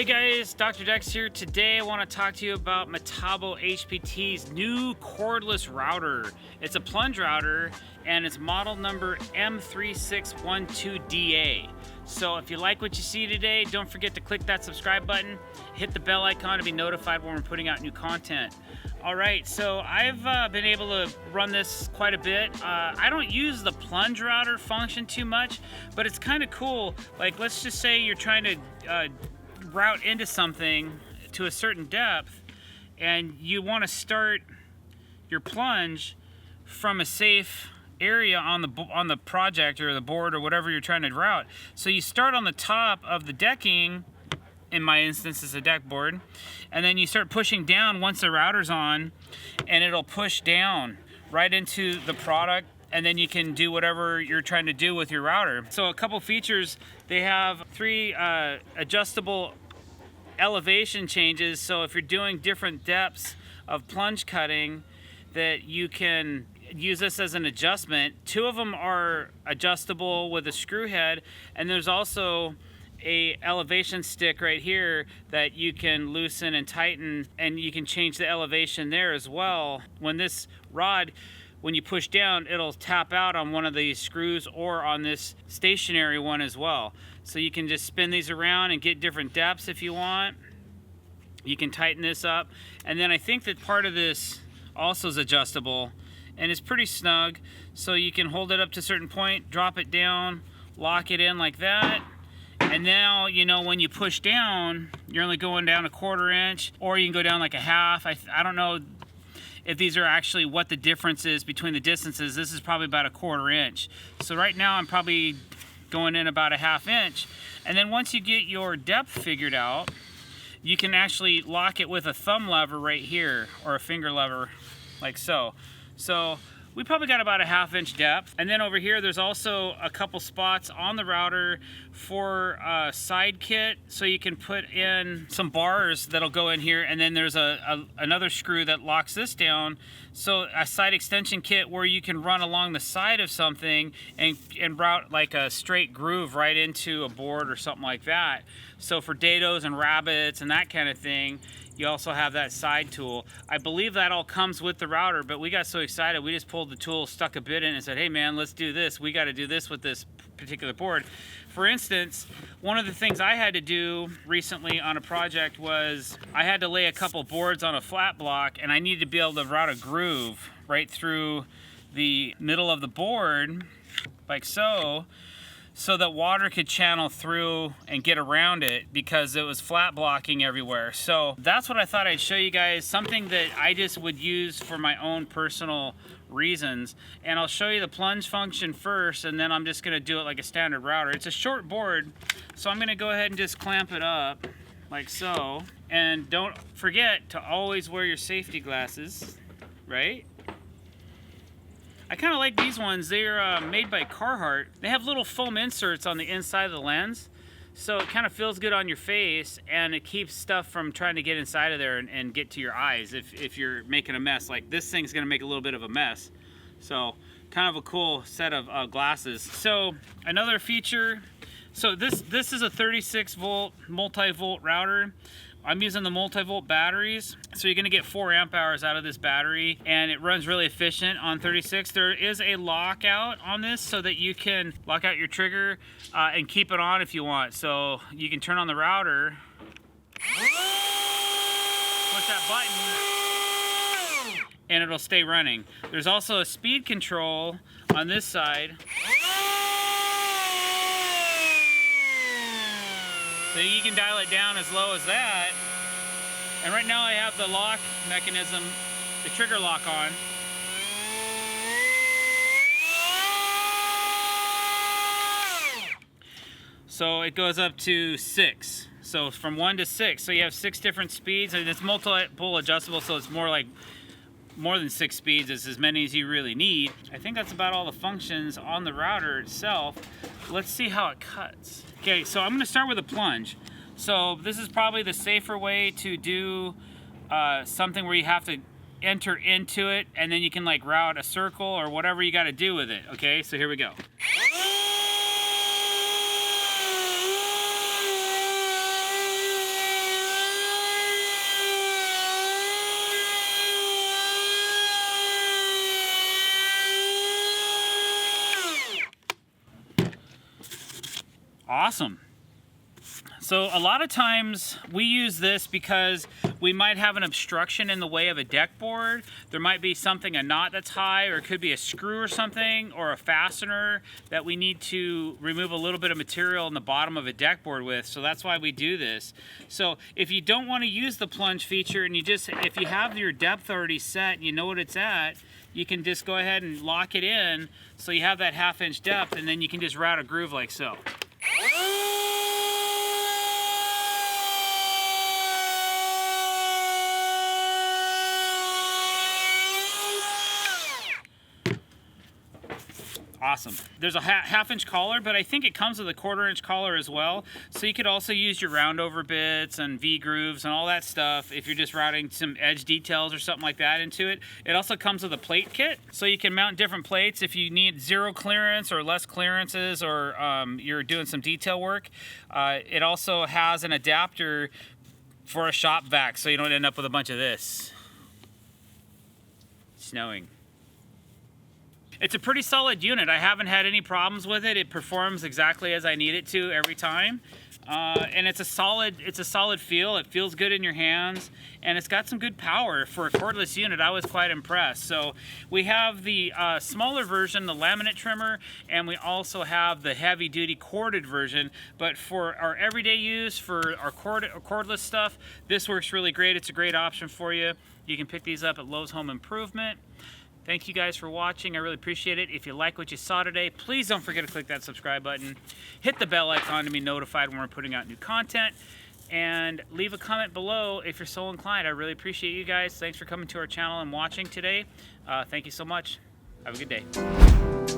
Hey guys, Dr. Dex here. Today I want to talk to you about Metabo HPT's new cordless router. It's a plunge router and it's model number M3612DA. So if you like what you see today, don't forget to click that subscribe button, hit the bell icon to be notified when we're putting out new content. Alright, so I've been able to run this quite a bit. I don't use the plunge router function too much, but it's kind of cool. Like, let's just say you're trying to route into something to a certain depth and you want to start your plunge from a safe area on the project or the board or whatever you're trying to route. So you start on the top of the decking. In my instance, it's a deck board, and then you start pushing down once the router's on, and it'll push down right into the product, and then you can do whatever you're trying to do with your router. So a couple features, they have 3 adjustable elevation changes, so if you're doing different depths of plunge cutting, that you can use this as an adjustment. 2 of them are adjustable with a screw head, and there's also a elevation stick right here that you can loosen and tighten, and you can change the elevation there as well. When this rod, when you push down, it'll tap out on one of these screws or on this stationary one as well. So you can just spin these around and get different depths if you want. You can tighten this up, and then I think that part of this also is adjustable, and it's pretty snug, so you can hold it up to a certain point, drop it down, lock it in like that. And now, you know, when you push down, you're only going down a 1/4 inch, or you can go down like a half. I don't know if these are actually what the difference is between the distances. This is probably about a 1/4 inch. So right now I'm probably going in about a 1/2 inch. And then once you get your depth figured out, you can actually lock it with a thumb lever right here, or a finger lever, like so. So we probably got about a 1/2 inch depth. And then over here, there's also a couple spots on the router for a side kit. So you can put in some bars that'll go in here. And then there's another screw that locks this down. So a side extension kit where you can run along the side of something and route like a straight groove right into a board or something like that. So for dados and rabbits and that kind of thing, you also have that side tool. I believe that all comes with the router, but we got so excited, we just pulled the tool, stuck a bit in, and said, hey man, let's do this. We got to do this with this particular board. For instance, one of the things I had to do recently on a project was I had to lay a couple boards on a flat block, and I needed to be able to route a groove right through the middle of the board, like so that water could channel through and get around it because it was flat blocking everywhere. So that's what I thought I'd show you guys, something that I just would use for my own personal reasons. And I'll show you the plunge function first, and then I'm just gonna do it like a standard router. It's a short board, so I'm gonna go ahead and just clamp it up like so. And don't forget to always wear your safety glasses, right? I kind of like these ones. They're made by Carhartt. They have little foam inserts on the inside of the lens, so it kind of feels good on your face, and it keeps stuff from trying to get inside of there and get to your eyes if you're making a mess. Like this thing's gonna make a little bit of a mess. So kind of a cool set of glasses. So another feature, so this is a 36 volt multi-volt router. I'm using the multi-volt batteries, so you're gonna get 4 amp hours out of this battery, and it runs really efficient on 36. There is a lockout on this so that you can lock out your trigger and keep it on if you want. So you can turn on the router, push that button, and it'll stay running. There's also a speed control on this side. So you can dial it down as low as that. And right now I have the lock mechanism, the trigger lock on. So it goes up to 6. So from 1 to 6. So you have 6 different speeds, and it's multiple adjustable, so it's more than 6 speeds. It's as many as you really need. I think that's about all the functions on the router itself. Let's see how it cuts. Okay, so I'm gonna start with a plunge. So this is probably the safer way to do something where you have to enter into it, and then you can like route a circle or whatever you gotta do with it. Okay, so here we go. Awesome. So a lot of times we use this because we might have an obstruction in the way of a deck board. There might be something, a knot that's high, or it could be a screw or something, or a fastener that we need to remove a little bit of material in the bottom of a deck board with. So that's why we do this. So if you don't want to use the plunge feature and if you have your depth already set and you know what it's at, you can just go ahead and lock it in so you have that 1/2 inch depth, and then you can just route a groove like so. Awesome. There's a 1/2 inch collar, but I think it comes with a 1/4 inch collar as well. So you could also use your roundover bits and V grooves and all that stuff if you're just routing some edge details or something like that into it. It also comes with a plate kit, so you can mount different plates if you need 0 clearance or less clearances, or you're doing some detail work. It also has an adapter for a shop vac, so you don't end up with a bunch of this. Snowing. It's a pretty solid unit. I haven't had any problems with it. It performs exactly as I need it to every time. And it's a solid feel. It feels good in your hands, and it's got some good power for a cordless unit. I was quite impressed. So we have the smaller version, the laminate trimmer, and we also have the heavy duty corded version. But for our everyday use, for our cordless stuff, this works really great. It's a great option for you. You can pick these up at Lowe's Home Improvement. Thank you guys for watching. I really appreciate it. If you like what you saw today, please don't forget to click that subscribe button. Hit the bell icon to be notified when we're putting out new content. And leave a comment below if you're so inclined. I really appreciate you guys. Thanks for coming to our channel and watching today. Thank you so much. Have a good day.